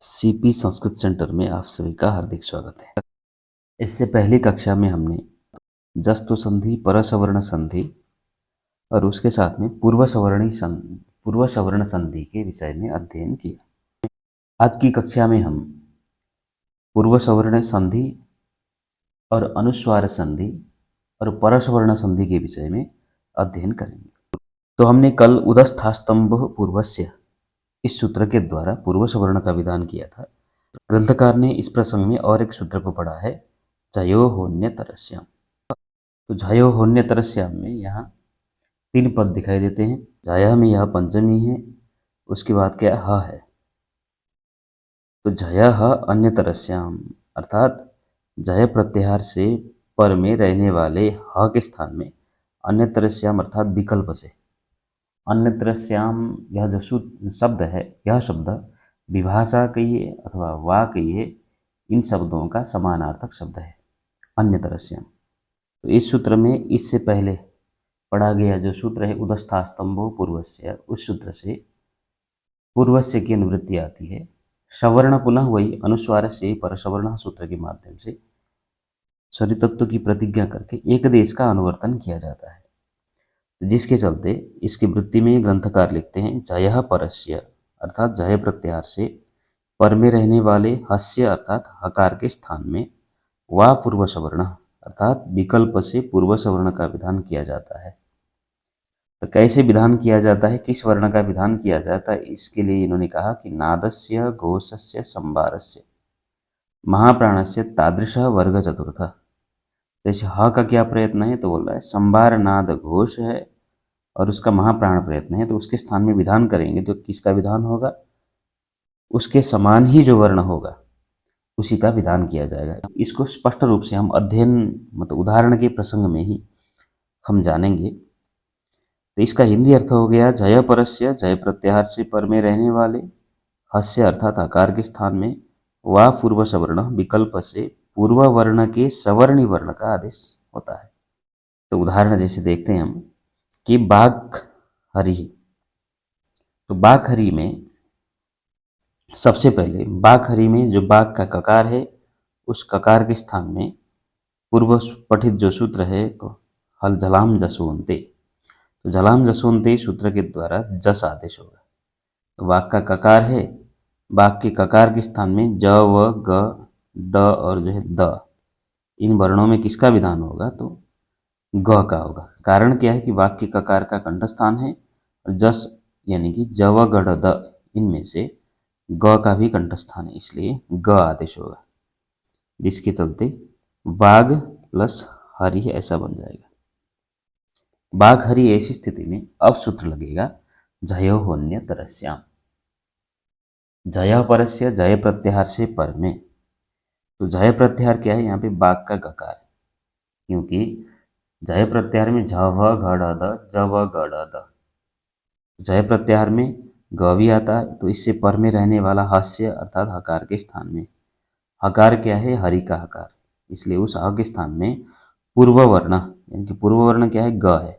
CP Sanskrit centre में आप सभी का हार्दिक स्वागत है। इससे पहली कक्षा में हमने जस्तु संधि, परसवर्ण संधि और उसके साथ में पूर्व सवर्ण संधि के विषय में अध्ययन किया। आज की कक्षा में हम पूर्व सवर्ण संधि और अनुस्वार संधि और परसवर्ण संधि के विषय में अध्ययन करेंगे। तो हमने कल उदस्थास्तंभ पूर्वस्य इस सूत्र के द्वारा पूर्व सवर्ण का विधान किया था। ग्रंथकार ने इस प्रसंग में और एक सूत्र को पढ़ा है, झयो होन्यतरस्याम। तो झयो होन्यतरस्याम में यहाँ 3 पद दिखाई देते हैं। झय में यह पंचमी है, उसके बाद क्या ह है, तो झय अन्यतरस्याम अर्थात झय प्रत्याहार से पर में रहने वाले ह के स्थान में अन्यतरस्याम अर्थात विकल्प से अन्यतरस्याम यह जो शब्द है, यह शब्द विभाषा कहिए अथवा वा कहिए, इन शब्दों का समानार्थक शब्द है अन्यतरस्याम। तो इस सूत्र में इससे पहले पढ़ा गया जो सूत्र है उदस्थास्तंभो पूर्वस्य, उस सूत्र से पूर्वस्य की अनुवृत्ति आती है। सवर्ण पुनः वही अनुस्वार से परसवर्ण सूत्र के माध्यम से स्वरितत्व की प्रतिज्ञा करके एक देश का अनुवर्तन किया जाता है, जिसके चलते इसकी वृत्ति में ग्रंथकार लिखते हैं जय परस्य अर्थात जय प्रत्याहार से पर में रहने वाले हस्य अर्थात हकार के स्थान में वा पूर्व सवर्ण अर्थात विकल्प से पूर्व सवर्ण का विधान किया जाता है। तो कैसे विधान किया जाता है, किस वर्ण का विधान किया जाता है, इसके लिए इन्होंने कहा कि नादस्य घोषस्य संभारस्य महाप्राणस्य तादृश वर्ग चतुर्थ। जैसे ह का क्या प्रयत्न है, तो बोल रहा है संभार नाद घोष है और उसका महाप्राण प्रयत्न है, तो उसके स्थान में विधान करेंगे तो किसका विधान होगा, उसके समान ही जो वर्ण होगा उसी का विधान किया जाएगा। इसको स्पष्ट रूप से हम अध्ययन मतलब उदाहरण के प्रसंग में ही हम जानेंगे। तो इसका हिंदी अर्थ हो गया जय परस्य, जय प्रत्याहार से पर में रहने वाले, हस्य अर्थात आकार के स्थान में, वा पूर्व सवर्ण विकल्प से पूर्व वर्ण के सवर्णी वर्ण का आदेश होता है। तो उदाहरण जैसे देखते हैं हम कि बाघ हरि, तो बाघ हरि में सबसे पहले बाघ हरि में जो बाघ का ककार है, उस ककार के स्थान में पूर्व पठित जो सूत्र है हल झलाम जसवंते, तो झलाम जसवंते सूत्र के द्वारा जस आदेश होगा। तो बाघ का ककार है, बाघ के ककार के स्थान में ज व ग ड और जो है द, इन वर्णों में किसका विधान होगा, तो ग का होगा। कारण क्या है कि बाघ के ककार का कंठस्थान है और जस यानी कि ज व ग ड द, इनमें से ग का भी कंठस्थान है, इसलिए ग आदेश होगा, जिसके चलते बाघ प्लस हरि ऐसा बन जाएगा। बाघ हरि ऐसी स्थिति में अब सूत्र लगेगा जयो होन्य तरस्याम। जय परस्य जय प्रत्याहार से पर में, तो जय प्रत्याहार क्या है, यहाँ पे बाघ का गकार, क्योंकि जय प्रत्याहार में झ व घ ढ द ज व ग ढ द, जय प्रत्याहार में ग भी आता है, तो इससे पर में रहने वाला हास्य अर्थात हकार के स्थान में, हकार क्या है, हरि का हकार, इसलिए उस ह के स्थान में पूर्व वर्ण यानी कि पूर्व वर्ण क्या है, ग है,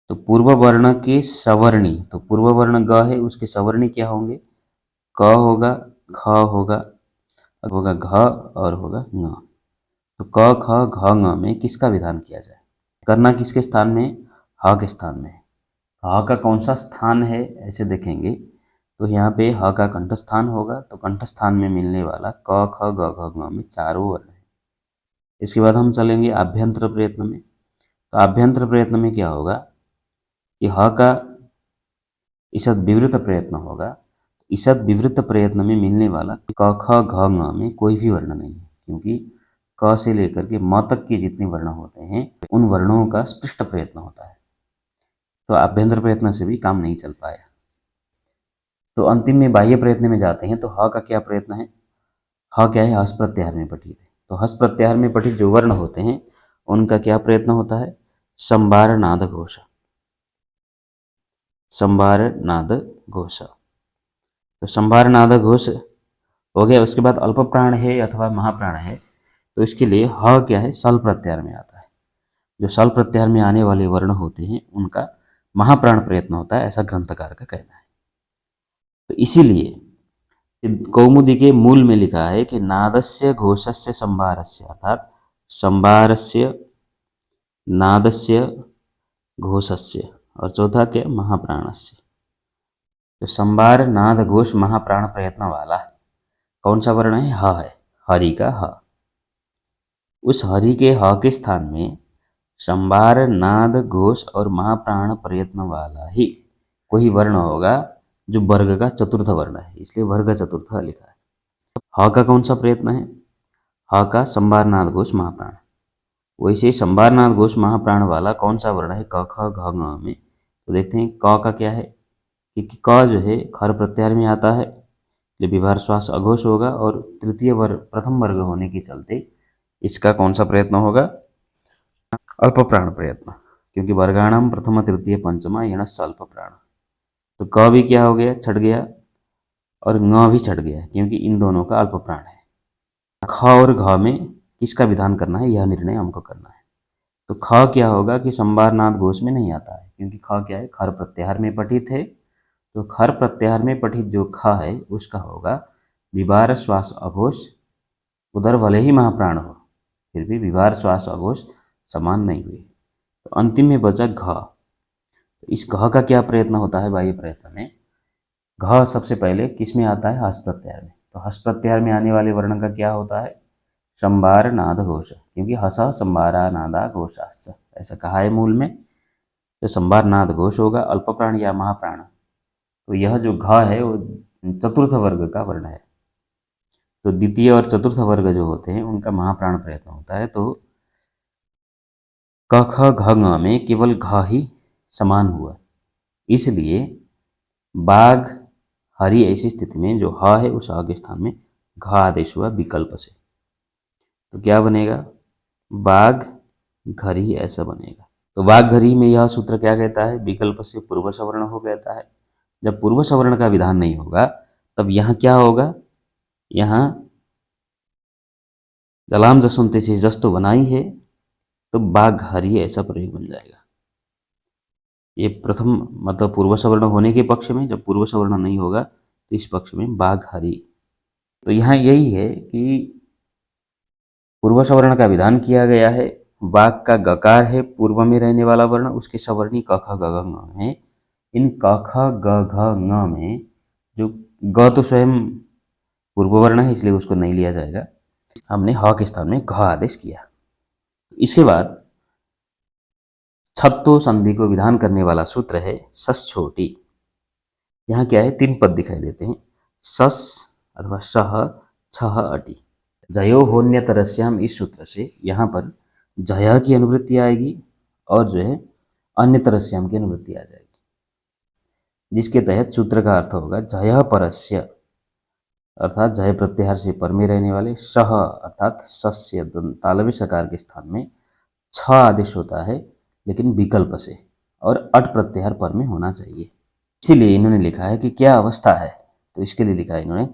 तो पूर्व वर्ण के सवर्णी, तो पूर्व वर्ण ग है, उसके सवर्णी क्या होंगे, क होगा, ख होगा, होगा घ और होगा ङ। तो क ख घ ङ में किसका विधान किया जाए, करना किसके स्थान में, ह के स्थान में। ह का कौन सा स्थान है ऐसे देखेंगे तो यहाँ पे ह का कंठस्थान होगा, तो कंठस्थान में मिलने वाला क ख ग घ ङ में चारों वर्ण है। इसके बाद हम चलेंगे आभ्यंतर प्रयत्न में, तो आभ्यंतर प्रयत्न में क्या होगा कि ह का ईषद विवृत प्रयत्न होगा, ईषद विवृत प्रयत्न में मिलने वाला क ख घ ङ में कोई भी वर्ण नहीं है, क्योंकि क से लेकर के म तक के जितने वर्ण होते हैं उन वर्णों का स्पष्ट प्रयत्न होता है, तो आभ्यंतर प्रयत्न से भी काम नहीं चल पाया। तो अंतिम में बाह्य प्रयत्न में जाते हैं, तो ह का क्या प्रयत्न है, ह क्या है, हस प्रत्याहार में पठित है, तो हस प्रत्याहार में पठित जो वर्ण होते हैं उनका क्या प्रयत्न होता है, संभार नाद घोष, संभार नाद घोष, तो संभार नाद घोष हो गया। उसके बाद अल्प प्राण है अथवा महाप्राण है, तो इसके लिए ह क्या है, सल प्रत्याहार में आता है, जो सल प्रत्याहार में आने वाले वर्ण होते हैं उनका महाप्राण प्रयत्न होता है, ऐसा ग्रंथकार का कहना है। तो इसीलिए कौमुदी के मूल में लिखा है कि नादस्य घोषस्य संभारस्य, अर्थात संभारस्य नादस्य घोषस्य, और चौथा क्या, महाप्राणस्य। तो संभार नाद घोष महाप्राण प्रयत्न वाला कौन सा वर्ण है, ह है, हरि का ह। उस हरि के ह के स्थान में संभार नाद घोष और महाप्राण प्रयत्न वाला ही कोई वर्ण होगा जो वर्ग का चतुर्थ वर्ण है, इसलिए वर्ग चतुर्थ लिखा है। ह का कौन सा प्रयत्न है, ह का संभार नाद घोष महाप्राण। वैसे संभार नाद घोष महाप्राण वाला कौन सा वर्ण है क ख घ ङ में, तो देखते हैं क का क्या है, क्योंकि क जो है खर प्रत्याहार में आता है, इसलिए विभार श्वास अघोष होगा, और तृतीय वर्ग प्रथम वर्ग होने के चलते इसका कौन सा प्रयत्न होगा, अल्प प्राण प्रयत्न, क्योंकि वर्गाणाम प्रथम तृतीय पंचमा यणस्य अल्प प्राण। तो क भी क्या हो गया, छट गया, और ङ भी छट गया, क्योंकि इन दोनों का अल्प प्राण है। ख और घ में किसका विधान करना है, यह निर्णय हमको करना है। तो ख क्या होगा कि संभार नाद घोष में नहीं आता है, क्योंकि ख क्या है, खर प्रत्याहार में पठित है। तो खर प्रत्याहार में पठित जो ख है उसका होगा विभार श्वास अघोष, उधर भले ही महाप्राण हो फिर भी विभार श्वास अघोष समान नहीं हुए। तो अंतिम में बचा घ। तो इस घ का क्या प्रयत्न होता है बाह्य प्रयत्न में, घ सबसे पहले किस में आता है, हस्त प्रत्याहार में। तो हस्त प्रत्याहार में आने वाले वर्ण का क्या होता है, संभार नाद घोष, क्योंकि हस संभारा नादा घोषाश्च ऐसा कहा है मूल में। तो संभार नाद घोष होगा अल्प प्राण या महाप्राण। तो यह जो घ है वो चतुर्थ वर्ग का वर्ण है। तो द्वितीय और चतुर्थ वर्ग जो होते हैं उनका महाप्राण प्रयत्न होता है। तो क ख घ ङ में केवल घ ही समान हुआ, इसलिए बाघ हरि ऐसी स्थिति में जो ह है उस ह के स्थान में घ आदेश हुआ विकल्प से। तो क्या बनेगा, बाघ घरी ऐसा बनेगा। तो बाघ घरी में यह सूत्र क्या कहता है, विकल्प से पूर्व सवर्ण हो कहता है। जब पूर्व सवर्ण का विधान नहीं होगा तब यहाँ क्या होगा, यहाँ जलाम जसुनते से जस तो बनाई है, तो बाघ हरी ऐसा प्रयोग बन जाएगा। ये प्रथम मतलब पूर्व सवर्ण होने के पक्ष में, जब पूर्व सवर्ण नहीं होगा तो इस पक्ष में बाघ हरी। तो यहाँ यही है कि पूर्व सवर्ण का विधान किया गया है, बाघ का गकार है पूर्व में रहने वाला वर्ण, उसके सवर्णी क ख ग घ ङ है। इन क ख ग घ ङ में जो ग तो स्वयं पूर्व वर्ण है इसलिए उसको नहीं लिया जाएगा, हमने ह के स्थान में घ आदेश किया। इसके बाद छत्तो संधि को विधान करने वाला सूत्र है सस छोटी। यहाँ क्या है, तीन पद दिखाई देते हैं, सस अथवा सह छह अटी। जयो होन्यतरस्याम इस सूत्र से यहाँ पर जय की अनुवृत्ति आएगी और जो है अन्य तरस्याम की अनुवृत्ति आ जाएगी, जिसके तहत सूत्र का अर्थ होगा जय परस्य, अर्थात जय प्रत्याहार से पर में रहने वाले, सह अर्थात सस्य तालव्य सकार के स्थान में छ आदेश होता है लेकिन विकल्प से, और अट प्रत्याहार पर में होना चाहिए। इसीलिए इन्होंने लिखा है कि क्या अवस्था है, तो इसके लिए लिखा है इन्होंने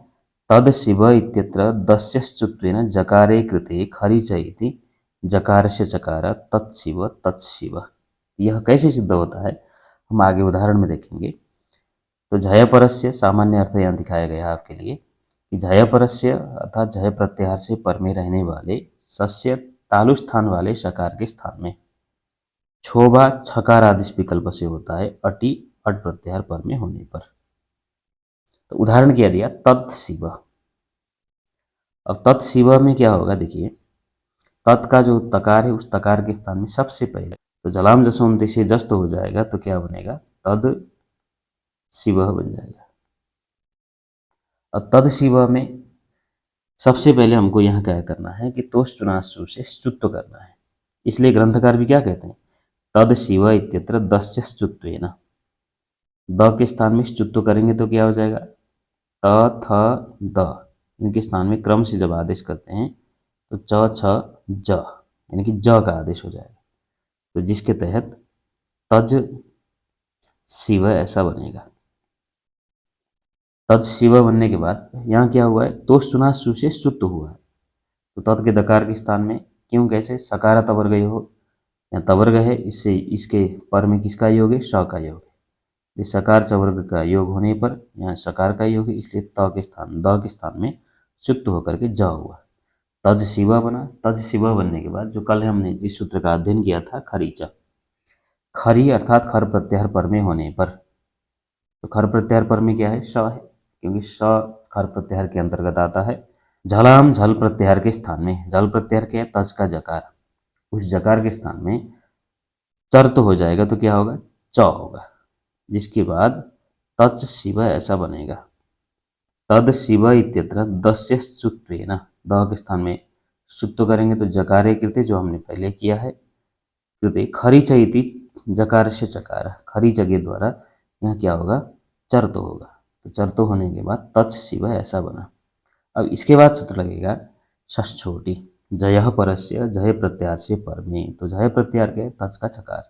तद शिव इत्यत्र दस्यश्चुत्वेन जकारे कृते खरी च इति जकारस्य चकार तत्शिव तत्शिव। यह कैसे सिद्ध होता है हम आगे उदाहरण में देखेंगे। तो झय परस्य सामान्य अर्थ यहाँ दिखाया गया आपके लिए कि झय परस्य अर्थात झय प्रत्याहार से पर में रहने वाले सस्य तालु स्थान वाले सकार के स्थान में छोबा छकार आदिश विकल्प से होता है अटी अट प्रत्याहार पर में होने पर। तो उदाहरण क्या दिया, तत्शिव। अब तत्शिव में क्या होगा, देखिए तत् का जो तकार है उस तकार के स्थान में सबसे पहले तो जलाम जसोन्ति से जस्त हो जाएगा, तो क्या बनेगा, तद शिव बन जाएगा। और तद शिव में सबसे पहले हमको यहाँ क्या करना है कि तोष चुनाशु से स्तुत्व करना है, इसलिए ग्रंथकार भी क्या कहते हैं, तद शिव इत्यत्र दस्यश्चुत्वेन, द के स्थान में स्तुत्व करेंगे तो क्या हो जाएगा, त थ द, इनके स्थान में क्रम से जब आदेश करते हैं तो च छ ज यानी कि ज का आदेश हो जाएगा। तो जिसके तहत तज शिव ऐसा बनेगा। तद शिव बनने के बाद यहाँ क्या हुआ है, तोष चुनाशु से स्तुत्व हुआ है, तो तत् के दकार के स्थान में क्यों, कैसे, सकारा तवर्ग हो, यहाँ तवर्ग है, इससे इसके पर में किसका योग है, स का योग है, ये सकार चवर्ग का योग होने पर यहाँ सकार का योग है, इसलिए द के स्थान में सुक्त होकर के ज हुआ। तज शिवा बना। तज शिवा बनने के बाद जो कल हमने जिस सूत्र का अध्ययन किया था खरीचा, खरी अर्थात खर प्रत्याहार पर में होने पर, तो खर प्रत्याहार पर में क्या है, श है, क्योंकि श खर प्रत्याहार के अंतर्गत आता है। झलाम झल प्रत्याहार के स्थान में, झल प्रत्याहार क्या है, तज का जकार, उस जकार के स्थान में चर तो हो जाएगा, तो क्या होगा, च होगा, जिसके बाद तच शिव ऐसा बनेगा। तद शिव इत्यत्र दस्य स्तुत्वेन, द के स्थान में स्तुत्व करेंगे तो जकारे कृते, जो हमने पहले किया है, कृते खरीच इति जकार से चकार, खरीच के द्वारा यहाँ क्या होगा, चर तो होगा, तो चर तो होने के बाद तच शिव ऐसा बना। अब इसके बाद सूत्र लगेगा षष्ठोटी, जय परस्य, जय प्रत्याहार से पर में, तो जय प्रत्याहार क्या है, तच का चकार,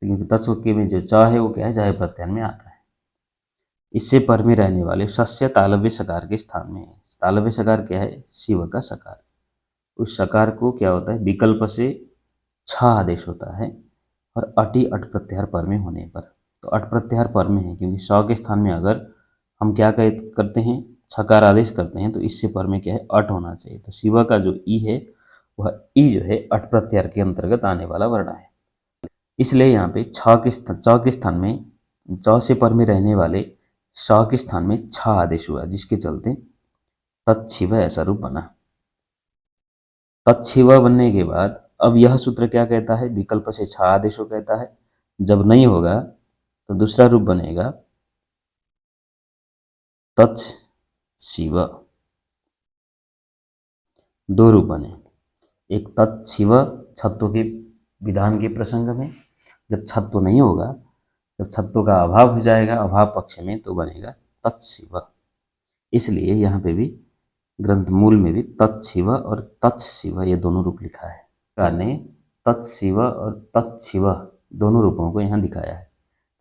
क्योंकि तच के में जो च है वो क्या है, जय प्रत्याहार में आता है। इससे पर में रहने वाले शस्य तालव्य सकार के स्थान में है। तालव्य सकार क्या है, शिव का सकार, उस सकार को क्या होता है, विकल्प से छ आदेश होता है, और अटी अट प्रत्याहार पर में होने पर, तो अट प्रत्याहार पर में है, क्योंकि स के स्थान में अगर हम क्या करते हैं, छकार आदेश करते हैं, तो इससे पर में क्या है, अट होना चाहिए। तो शिव का जो ई है वह ई जो है अट प्रत्याहार के अंतर्गत आने वाला वर्ण है, इसलिए यहाँ पे च के स्थान में, च से पर में रहने वाले श के स्थान में छ आदेश हुआ, जिसके चलते तत्शिव ऐसा रूप बना। तत्शिव बनने के बाद अब यह सूत्र क्या कहता है, विकल्प से छ आदेश को कहता है। जब नहीं होगा तो दूसरा रूप बनेगा तत्शिव। दो रूप बने, एक तत्शिव छत्व के विधान के प्रसंग में, जब छत्व नहीं होगा, जब छत्व का अभाव हो जाएगा अभाव पक्ष में, तो बनेगा तत्शिव। इसलिए यहाँ पे भी ग्रंथ मूल में भी तत्शिव और तत्शिव ये दोनों रूप लिखा है। कार ने तत्शिव और तत्शिव दोनों रूपों को यहाँ दिखाया है।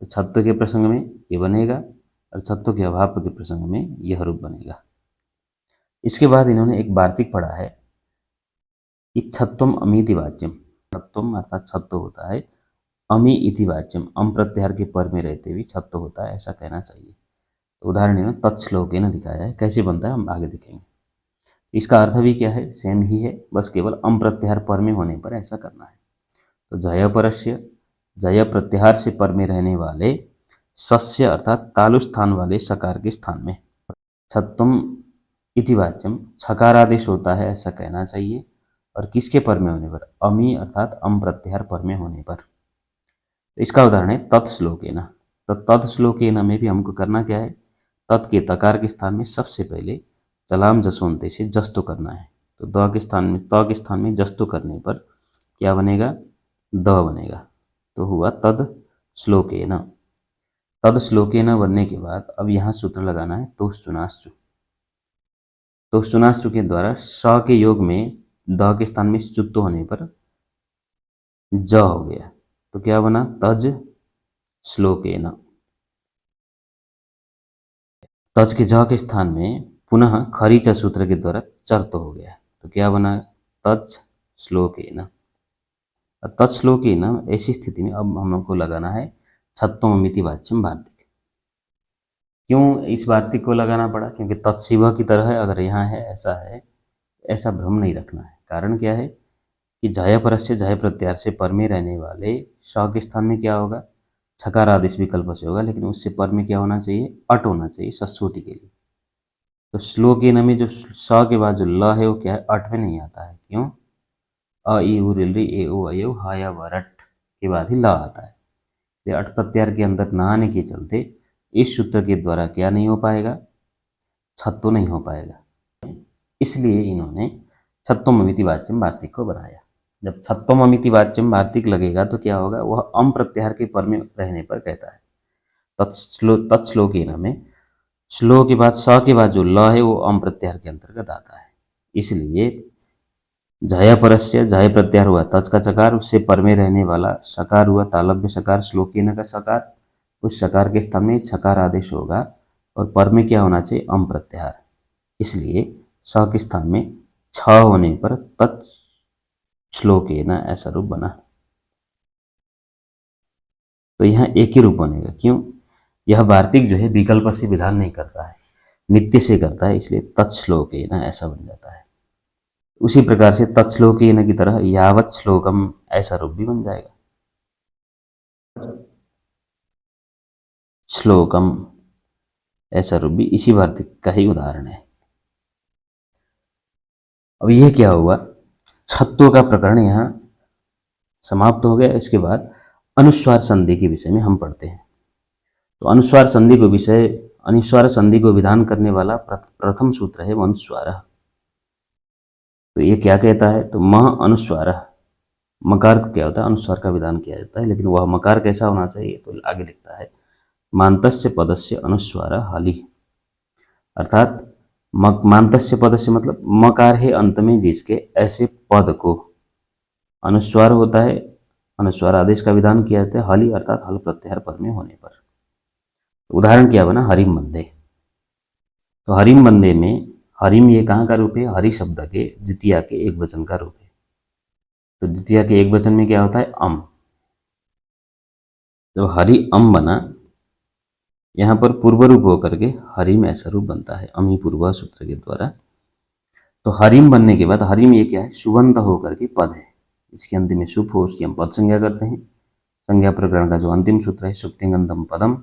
तो छत्व के प्रसंग में ये बनेगा और छत्व के अभाव के प्रसंग में यह रूप बनेगा। इसके बाद इन्होंने एक वार्तिक पढ़ा है कि छत्वम अमीति वाच्यम, छत्वम अर्थात छत्व होता है, अमी इति वाच्यम, अम प्रत्याहार के पर में रहते हुए छत्व होता है, ऐसा कहना चाहिए। तो उदाहरण इन्होंने तत्श्लोके न दिखाया है, कैसे बनता है हम आगे देखेंगे। इसका अर्थ भी क्या है, सेम ही है, बस केवल अम प्रत्याहार पर में होने पर ऐसा करना है। तो जय परस्य, जय प्रत्याहार से पर में रहने वाले सस्य अर्थात तालु स्थान वाले सकार के स्थान में छत्वम इति वाच्यम, छकार आदेश होता है ऐसा कहना चाहिए, और किसके पर में होने पर, अमी अर्थात अम प्रत्याहार पर में होने पर। तो इसका उदाहरण है तत्श्लोकेन। तो तत्श्लोकेन में भी हमको करना क्या है, तत् के तकार के स्थान में सबसे पहले चलाम जसवंते से जस्तु करना है। तो द के स्थान में, त के स्थान में जस्तु करने पर क्या बनेगा, द बनेगा, तो हुआ तद श्लोकेन। तद श्लोकेन बनने के बाद अब यहाँ सूत्र लगाना है तोश्चुनाश्चु। तोश्चुनाश्चु के द्वारा स के योग में द के स्थान में चुत्व होने पर ज हो गया, तो क्या बना, तज श्लोकेन। तज के ज के स्थान में पुनः खरीचा सूत्र के द्वारा चर्त हो गया, तो क्या बना, तज श्लोकेन। तत्श्लोकेन ऐसी स्थिति में अब हमको लगाना है छत्वमिति वाच्यम वार्तिक। क्यों इस वार्तिक को लगाना पड़ा, क्योंकि तत्शिव की तरह है, अगर यहाँ है ऐसा भ्रम नहीं रखना है। कारण क्या है कि जय परस्य, जय प्रत्याहार से पर में रहने वाले श के स्थान में क्या होगा, छकार आदेश विकल्प से होगा, लेकिन उससे पर में क्या होना चाहिए, अट होना चाहिए सस्सोटी के लिए। तो श्लोकेन में जो स के बाद जो ल है वो क्या है, अट में नहीं आता है। क्यों, अ ई उ रिल री ए ओ अय हा या वरट के बाद ही ल आता है। ये अट प्रत्याहार के अंदर न आने के चलते इस सूत्र के द्वारा क्या नहीं हो पाएगा, छत्व नहीं हो पाएगा। इसलिए इन्होंने छत्वमिति वाच्यम वार्तिक को बनाया। जब छत्वमिति वाच्यम वार्तिक लगेगा तो क्या होगा, वह अम प्रत्याहार के पर में रहने पर कहता है। तत्श्लोकेन में श्लोक के बाद स के बाद जो ल है वो अम प्रत्याहार के अंतर्गत आता है। इसलिए जय परस्य, जय प्रत्याहार हुआ तज का चकार, उससे पर में रहने वाला सकार हुआ तालव्य सकार, श्लोकेन का सकार, उस सकार के स्थान में छकार आदेश होगा, और पर में क्या होना चाहिए, अम प्रत्याहार। इसलिए स के स्थान में छ होने पर तत् श्लोकेन ऐसा रूप बना। तो यहाँ एक ही रूप बनेगा। क्यों? यह वार्तिक जो है विकल्प से विधान नहीं करता है, नित्य से करता है, इसलिए तत्श्लोकेन ऐसा बन जाता है। उसी प्रकार से तत्श्लोकेन की तरह यावत् श्लोकम ऐसा रूप भी बन जाएगा। श्लोकम ऐसा रूप भी इसी वार्तिक का ही उदाहरण है। अब यह क्या हुआ, छत्तों का प्रकरण यहाँ समाप्त हो गया। इसके बाद अनुस्वार संधि के विषय में हम पढ़ते हैं। तो अनुस्वार संधि को विधान करने वाला प्रथम सूत्र है अनुस्वार। तो ये क्या कहता है, तो मह अनुस्वार, मकार को क्या होता है, अनुस्वार का विधान किया जाता है, लेकिन वह मकार कैसा होना चाहिए, तो आगे लिखता है मांतस्य पदस्य अनुस्वार हलि, अर्थात मांतस्य पदस्य मतलब मकार है अंत में जिसके ऐसे पद को अनुस्वार होता है, अनुस्वार आदेश का विधान किया जाता है हलि अर्थात हल प्रत्याहार पद में होने पर। उदाहरण क्या बना, हरिम बंदे। तो हरिम बंदे में हरिम ये कहाँ का रूप है, हरि शब्द के द्वितीया के एक वचन का रूप है। तो द्वितीया के एक वचन में क्या होता है, अम। तो हरि अम बना, यहाँ पर पूर्व रूप होकर के हरिम ऐसा रूप बनता है अमी पूर्व सूत्र के द्वारा। तो हरिम बनने के बाद हरिम ये क्या है, सुबंत होकर के पद है, इसके अंतिम में सुप हो उसकी हम पद संज्ञा करते हैं। संज्ञा प्रकरण का जो अंतिम सूत्र है सुप्तिंगंतम पदम,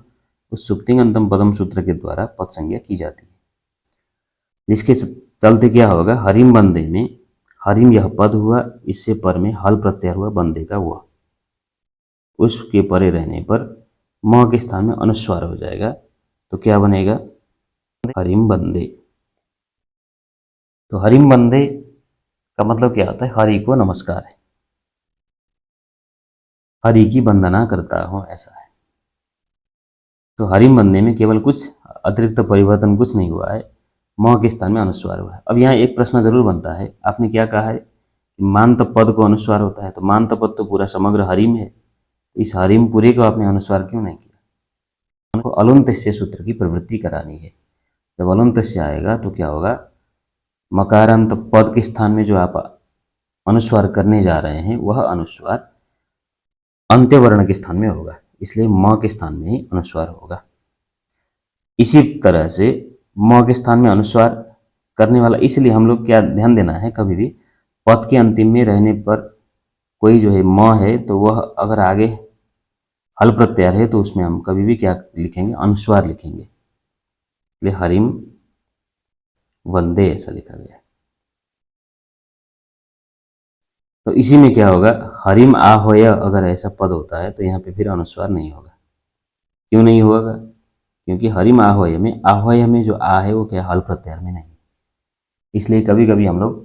उस सुप्तिंगंतम पदम सूत्र के द्वारा पद संज्ञा की जाती है। जिसके चलते क्या होगा, हरिम बंदे में हरिम यह पद हुआ, इससे पर में हल प्रत्याहार हुआ बंदे का हुआ, उसके परे रहने पर म के स्थान में अनुस्वार हो जाएगा। तो क्या बनेगा, हरिम बंदे। तो हरिम बंदे का मतलब क्या होता है, हरि को नमस्कार है, हरि की वंदना करता हूं, ऐसा है। तो हरिम बंदे में केवल कुछ अतिरिक्त परिवर्तन कुछ नहीं हुआ है, म के स्थान में अनुस्वार हुआ है। अब यहाँ एक प्रश्न जरूर बनता है, आपने क्या कहा है कि मांत पद को अनुस्वार होता है, तो मांत पद तो पूरा समग्र हरिम है, इस हरिम पूरे को आपने अनुस्वार क्यों नहीं किया? उनको अलुंतस्य सूत्र की प्रवृत्ति करानी है। जब अलुंतस्य आएगा तो क्या होगा, मकारांत पद के स्थान में जो आप अनुस्वार करने जा रहे हैं वह अनुस्वार अंत्य वर्ण के स्थान में होगा, इसलिए म के स्थान में ही अनुस्वार होगा। इसी तरह से म के स्थान में अनुस्वार करने वाला, इसलिए हम लोग क्या ध्यान देना है, कभी भी पद के अंतिम में रहने पर कोई जो है म है तो वह अगर आगे हल प्रत्याहार है तो उसमें हम कभी भी क्या लिखेंगे, अनुस्वार लिखेंगे। इसलिए हरिम वंदे ऐसा लिखा गया। तो इसी में क्या होगा, हरिम आहोय अगर ऐसा पद होता है तो यहाँ पे फिर अनुस्वार नहीं होगा। क्यों नहीं होगा, क्योंकि हरिम आहोय में जो आ है वो क्या हल प्रत्याहार में नहीं। इसलिए कभी कभी हम लोग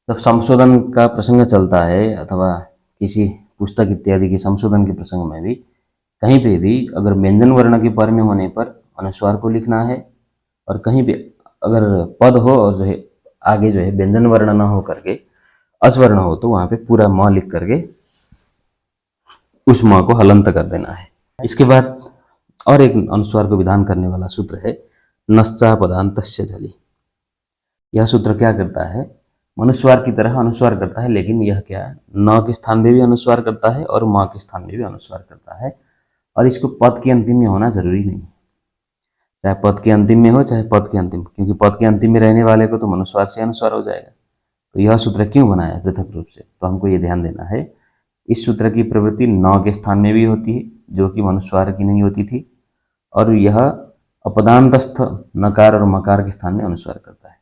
जब संशोधन का प्रसंग चलता है अथवा किसी पुस्तक इत्यादि के संशोधन के प्रसंग में भी कहीं पे भी अगर व्यंजन वर्ण के पर में होने पर अनुस्वार को लिखना है, और कहीं पे अगर पद हो और जो है आगे जो है व्यंजन वर्ण न हो करके अस्वर्ण हो तो वहाँ पे पूरा म लिख करके उस म को हलंत कर देना है। इसके बाद और एक अनुस्वार को विधान करने वाला सूत्र है नश्चा पदांतस्य झलि। यह सूत्र क्या करता है, अनुस्वार की तरह अनुस्वार करता है, लेकिन यह क्या न के स्थान में भी अनुस्वार करता है और म के स्थान में भी अनुस्वार करता है, और इसको पद के अंतिम में होना जरूरी नहीं है, चाहे पद के अंतिम में हो चाहे पद के अंतिम, क्योंकि पद के अंतिम में रहने वाले को तो अनुस्वार से अनुस्वार हो जाएगा। तो यह सूत्र क्यों बनाया पृथक रूप से, तो हमको ये ध्यान देना है, इस सूत्र की प्रवृत्ति न के स्थान में भी होती है जो कि अनुस्वार की नहीं होती थी, और यह अपदांतस्थ नकार और मकार के स्थान में अनुस्वार करता है।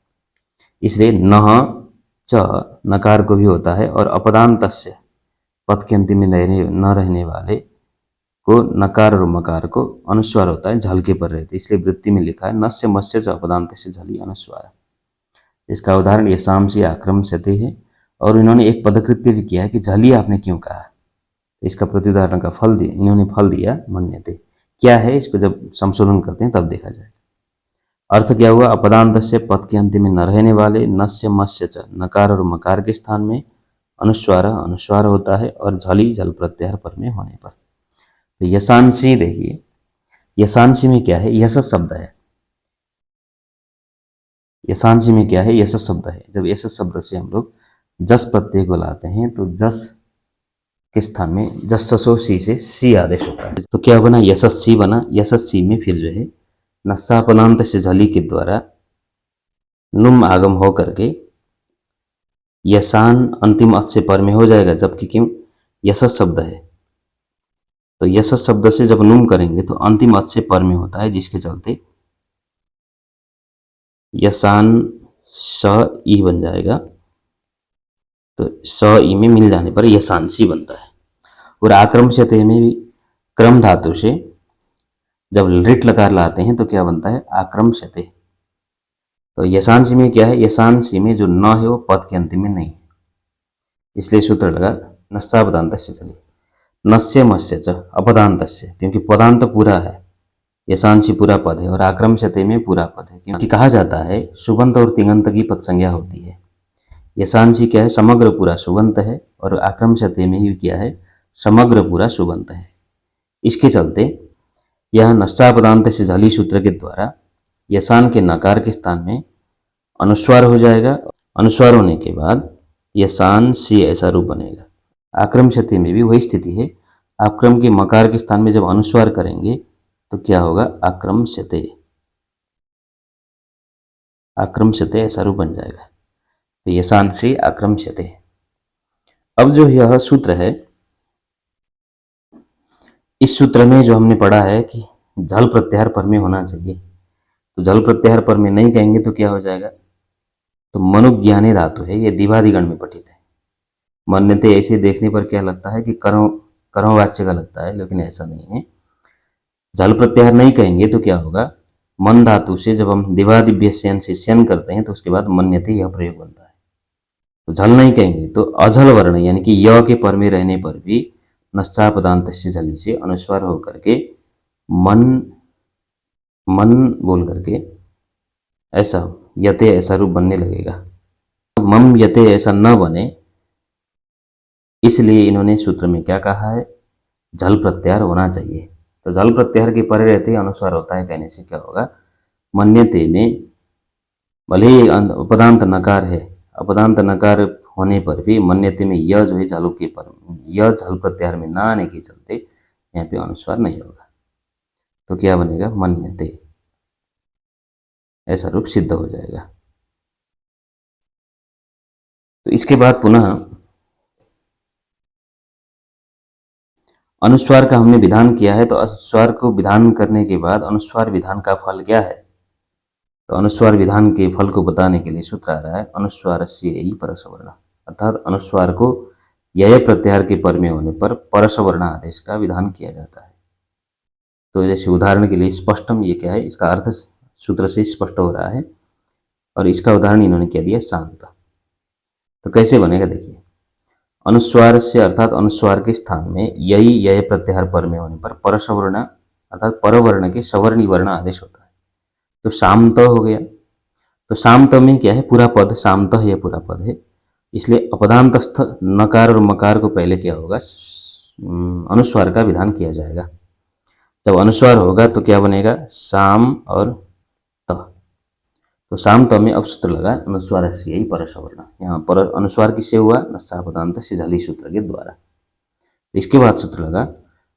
इसलिए न च नकार को भी होता है, और अपदांतस्य पद के अंतिम में न रहने वाले को नकार और मकार को अनुस्वार होता है, झल के पर रहते, इसलिए वृत्ति में लिखा है नस्य मत्स्य च अपदांतस्य झलि अनुस्वार। इसका उदाहरण यशांसी आक्रम सते है, और इन्होंने एक पदकृत्य भी किया है कि झली आपने क्यों कहा, तो इसका प्रत्युदाहरण का फल दिया, इन्होंने फल दिया मन्यते। क्या है, इसको जब संशोधन करते हैं तब देखा जाएगा। अर्थ क्या हुआ, अपदांत से पद के अंतिम में न रहने वाले नस्य मत्स्य च नकार और मकार के स्थान में अनुस्वार होता है, और झली जल प्रत्याहार पर में होने पर। तो यशांसी देखिए, यशांसी में क्या है, यश शब्द है, यशांसी में क्या है, यश शब्द है। जब यश शब्द से हम लोग जस प्रत्यय को लाते हैं तो जस के स्थान में जस्सो सी से सी आदेश होता है। तो क्या बना, यशस्वी बना। यशस्वी में फिर जो है नस्सा पदांत से झली के द्वारा नुम आगम हो करके यसान अंतिम अच से पर में हो जाएगा, जबकि क्यों, यशस शब्द है तो यशस शब्द से जब नुम करेंगे तो अंतिम अच से पर में होता है, जिसके चलते यसान स ई बन जाएगा। तो स ई में मिल जाने पर यशांसी बनता है। और आक्रमशते में भी क्रम धातु से जब लिट लकार लाते हैं तो क्या बनता है, आक्रमशते। तो यशांशी में क्या है, यशांशी में जो न है वो पद के अंतिम में नहीं है, इसलिए सूत्र लगा नस्सा पदांत से चलिए नस्य मस्य च अपदांत से, क्योंकि पदांत पूरा है, यशांशी पूरा पद है और आक्रमशते में पूरा पद है, क्योंकि कहा जाता है सुबंत और तिङंत की पद संज्ञा होती है। यशांशी क्या है, समग्र पूरा सुबंत है, और आक्रमशते में ही क्या है, समग्र पूरा सुबंत है। इसके चलते यह नस्सा पदांत से झली सूत्र के द्वारा यसान के नकार के स्थान में अनुस्वार हो जाएगा। अनुस्वार होने के बाद यसान सी ऐसा रूप बनेगा। आक्रमशते में भी वही स्थिति है, आक्रम के मकार के स्थान में जब अनुस्वार करेंगे तो क्या होगा, आक्रमशते। आक्रमशते ऐसा रूप बन जाएगा। तो यसान से आक्रमशते। अब जो यह सूत्र है, इस सूत्र में जो हमने पढ़ा है कि झल प्रत्याहार पर में होना चाहिए, तो झल प्रत्याहार पर में नहीं कहेंगे तो क्या हो जाएगा, तो मनुज्ञानी धातु है, ये दिवादिगण में पठित है। मन्यते ऐसे देखने पर क्या लगता है कि कर्मवाच्य का लगता है, लेकिन ऐसा नहीं है। झल प्रत्याहार नहीं कहेंगे तो क्या होगा, मन धातु से जब हम दिवादिव्य से शन करते हैं तो उसके बाद मन्यते यह प्रयोग बनता है। तो झल नहीं कहेंगे तो अझल वर्ण यानी कि य के पर में रहने पर भी नस्सा पदांत से झली से अनुस्वार होकर के मन मन बोल करके ऐसा यते ऐसा रूप बनने लगेगा। मम यते ऐसा न बने, इसलिए इन्होंने सूत्र में क्या कहा है, झल प्रत्याहार होना चाहिए। तो झल प्रत्याहार के परे रहते ही अनुस्वार होता है कहने से क्या होगा, मन्यते में भले ही अपदांत नकार है, अपदांत नकार होने पर भी मन्यते में यह जो है झल के पर यह झल प्रत्याहार में ना आने के चलते यहाँ पे अनुस्वार नहीं होगा। तो क्या बनेगा, मन्यते ऐसा रूप सिद्ध हो जाएगा। तो इसके बाद पुनः अनुस्वार का हमने विधान किया है, तो अनुस्वार को विधान करने के बाद अनुस्वार विधान का फल क्या है, तो अनुस्वार विधान के फल को बताने के लिए सूत्र आ रहा है अनुस्वार से ही परसवर्ण, अर्थात अनुस्वार को यय प्रत्याहार के पर में होने पर परसवर्ण आदेश का विधान किया जाता है। तो जैसे उदाहरण के लिए स्पष्टम, ये क्या है, इसका अर्थ सूत्र से स्पष्ट हो रहा है, और इसका उदाहरण इन्होंने क्या दिया, शांत। तो कैसे बनेगा देखिए, अनुस्वार से अर्थात अनुस्वार के स्थान में यही यय प्रत्याहार पर में होने पर परसवर्ण अर्थात परवर्ण के सवर्णी वर्ण आदेश होता है। तो शामत हो गया। तो शामत में क्या है, पूरा पद, शामत है पूरा पद है, इसलिए अपदांतस्थ नकार और मकार को पहले क्या होगा, अनुस्वार का विधान किया जाएगा। जब अनुस्वार होगा तो क्या बनेगा, शाम और त। तो शाम त में अब सूत्र लगा अनुस्वार से ही परसवर्ण। यहाँ पर अनुस्वार किससे हुआ, नस्सा पदांत से झली सूत्र के द्वारा। इसके बाद सूत्र लगा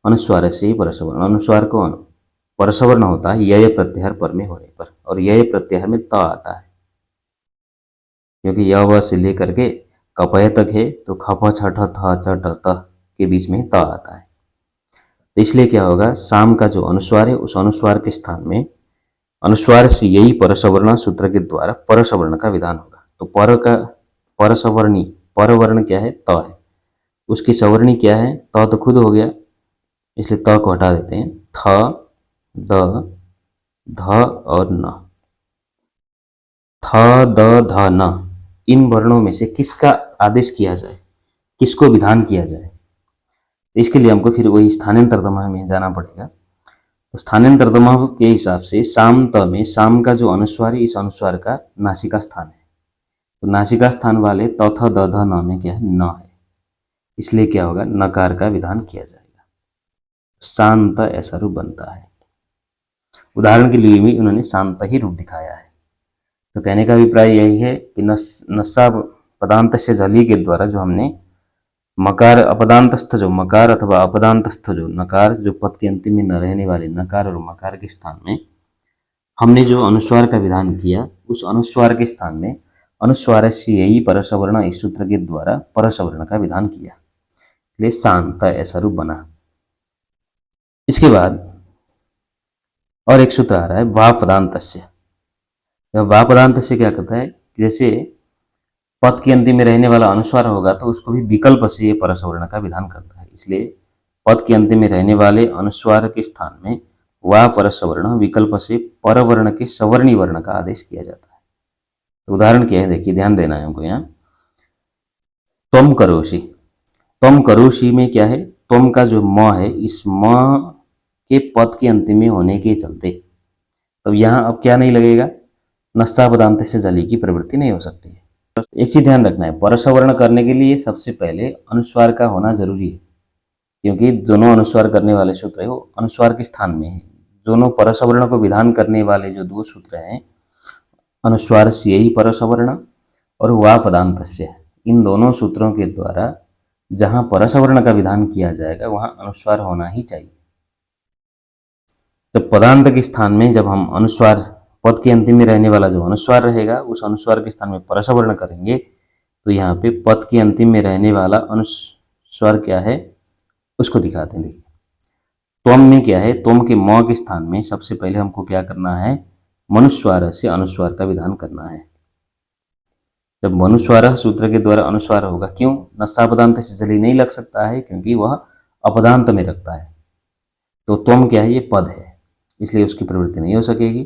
अनुस्वार से ही परसवर्ण। अनुस्वार को परसवर्ण होता है यय प्रत्याहार पर में होने पर, और यय प्रत्याहार में त आता है, क्योंकि य व से लेकर के कपय तक है, तो खप छठ थ चट त के बीच में त आता है। तो इसलिए क्या होगा, शाम का जो अनुस्वार है उस अनुस्वार के स्थान में अनुस्वार से यही परसवर्ण सूत्र के द्वारा परसवर्ण का विधान होगा। तो पर का परसवर्णी, परवर्ण क्या है, त है, उसकी सवर्णी क्या है, त तो खुद हो गया, इसलिए त को हटा देते हैं, थ द ध और न। थ द ध न, इन वर्णों में से किसका आदेश किया जाए, किसको विधान किया जाए, इसके लिए हमको फिर वही स्थानांतरतमः में जाना पड़ेगा। तो स्थानांतरतमः के हिसाब से शाम त में शाम का जो अनुस्वार है, इस अनुस्वार का नासिका स्थान है, तो नासिका स्थान वाले त थ द ध न में क्या है, न है, इसलिए क्या होगा, नकार का विधान किया जाएगा। शांत ऐसा रूप बनता है। उदाहरण के लिए भी उन्होंने शांत ही रूप दिखाया है। तो कहने का अभिप्राय यही है कि नस्सा पदांत से झली के द्वारा जो हमने मकार अपदांतस्थ जो मकार अथवा अपदांतस्थ जो नकार, जो पद के अंतिम में न रहने वाले नकार और मकार के स्थान में हमने जो अनुस्वार का विधान किया, उस अनुस्वार के स्थान में अनुस्वारस्य यही परसवर्ण इस सूत्र के द्वारा परसवर्ण का विधान किया, इसलिए शांत ऐसा रूप बना। इसके बाद और एक सूत्र आ रहा है वापदांतस्य। वापदांतस्य क्या कहता है, जैसे पद के अंतिम में रहने वाला अनुस्वार होगा तो उसको भी विकल्प से ये परसवर्ण का विधान करता है, इसलिए पद के अंतिम में रहने वाले अनुस्वार के स्थान में वा परसवर्ण विकल्प से परवर्ण के सवर्णी वर्ण का आदेश किया जाता है। तो उदाहरण क्या है, देखिए ध्यान देना है हमको यहाँ। त्वम करोषि, त्वम करोषि में क्या है, त्वम का जो म है, इस म के पद के अंतिम में होने के चलते तो यहाँ अब क्या नहीं लगेगा, नस्सापदांत से जली की प्रवृत्ति नहीं हो सकती है। एक चीज ध्यान रखना है, परसवर्ण करने के लिए सबसे पहले अनुस्वार का होना जरूरी है, क्योंकि दोनों अनुस्वार करने वाले सूत्र है वो अनुस्वार के स्थान में है। दोनों परसवर्ण को विधान करने वाले जो दो सूत्र हैं, अनुस्वार से यही परसवर्ण और वा पदांतस्य, इन दोनों सूत्रों के द्वारा जहां परसवर्ण का विधान किया जाएगा वहां अनुस्वार होना ही चाहिए। तो पदांत के स्थान में जब हम अनुस्वार, पद के अंतिम में रहने वाला जो अनुस्वार रहेगा उस अनुस्वार के स्थान में परसवर्ण करेंगे, तो यहाँ पे पद के अंतिम में रहने वाला अनुस्वार क्या है उसको दिखाते हैं। देखिए त्वम में क्या है, त्वम के म के स्थान में सबसे पहले हमको क्या करना है, मनुस्वार से अनुस्वार का विधान करना है। जब मनुस्वार सूत्र के द्वारा अनुस्वार होगा, क्यों, नस्सापदांत से जली नहीं लग सकता है क्योंकि वह अपदांत में रखता है। तो त्वम क्या है, ये पद है, इसलिए उसकी प्रवृत्ति नहीं हो सकेगी।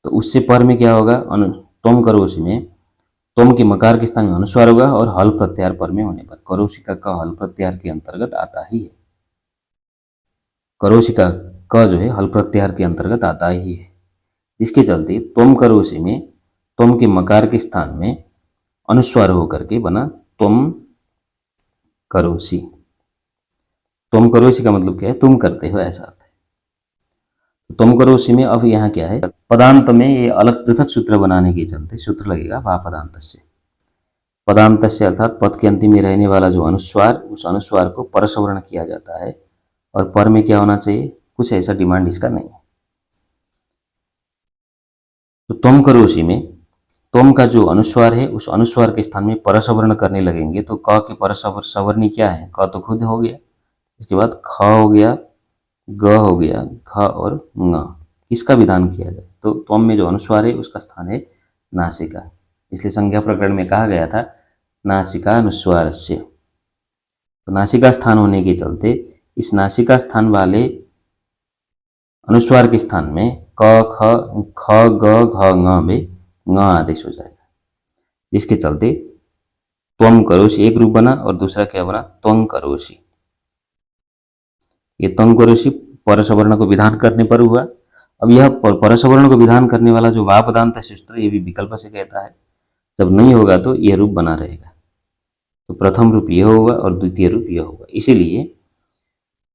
तो उससे पर में क्या होगा, त्वम करोषि में त्वम के मकार के स्थान में अनुस्वार होगा और हल प्रत्याहार पर में होने पर करोषि का क हल प्रत्याहार के अंतर्गत आता ही है। करोषि का क जो है हल प्रत्याहार के अंतर्गत आता ही है, जिसके चलते त्वम करोषि में त्वम के मकार के स्थान में अनुस्वार होकर के बना त्वम करोषि। त्वम करोषि का मतलब क्या है, तुम करते हो, ऐसा अर्थ है। त्वम करोषि में अब यहाँ क्या है, पदांत में ये अलग पृथक सूत्र बनाने के चलते सूत्र लगेगा वा पदांतस्य। पदांतस्य अर्थात पद के अंतिम में रहने वाला जो अनुस्वार, उस अनुस्वार को परसवर्ण किया जाता है और पर में क्या होना चाहिए, कुछ ऐसा डिमांड इसका नहीं है। तो त्वम करोषि में त्वम का जो अनुस्वार है उस अनुस्वार के स्थान में परसवर्ण करने लगेंगे, तो क के परसवर्णी क्या है, क तो खुद हो गया, इसके बाद ख हो गया, ग हो गया, ख और ङ, किसका विधान किया जाए, तो त्वम में जो अनुस्वार है उसका स्थान है नासिका, इसलिए संज्ञा प्रकरण में कहा गया था नासिका अनुस्वारस्य। तो नासिका स्थान होने के चलते इस नासिका स्थान वाले अनुस्वार के स्थान में क ख ग घ ङ में ङ आदेश हो जाएगा, इसके चलते त्वम करोषि एक रूप बना और दूसरा क्या बना, त्वं करोषि। ये त्वं करोषि परसवर्ण को विधान करने पर हुआ। अब यह परसवर्ण को विधान करने वाला जो वा पदांत सूत्र, ये भी विकल्प से कहता है, जब नहीं होगा तो यह रूप बना रहेगा। तो प्रथम रूप यह होगा और द्वितीय रूप यह होगा, इसीलिए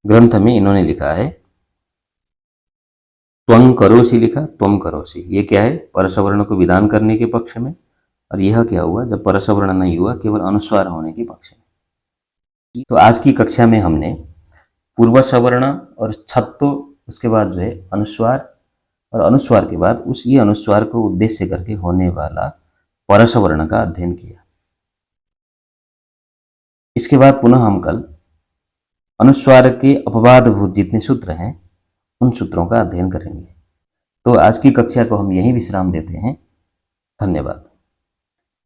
ग्रंथ में इन्होंने लिखा है त्वं करोषि, लिखा त्वं करोषि। ये क्या है, परसवर्ण को विधान करने के पक्ष में, और यह क्या हुआ जब परसवर्ण नहीं हुआ, केवल अनुस्वार होने के पक्ष में। तो आज की कक्षा में हमने पूर्व सवर्ण और छत्तो, उसके बाद जो है अनुस्वार, और अनुस्वार के बाद उसी अनुस्वार को उद्देश्य करके होने वाला परसवर्ण का अध्ययन किया। इसके बाद पुनः हम कल अनुस्वार के अपवादभूत जितने सूत्र हैं उन सूत्रों का अध्ययन करेंगे। तो आज की कक्षा को हम यहीं विश्राम देते हैं। धन्यवाद।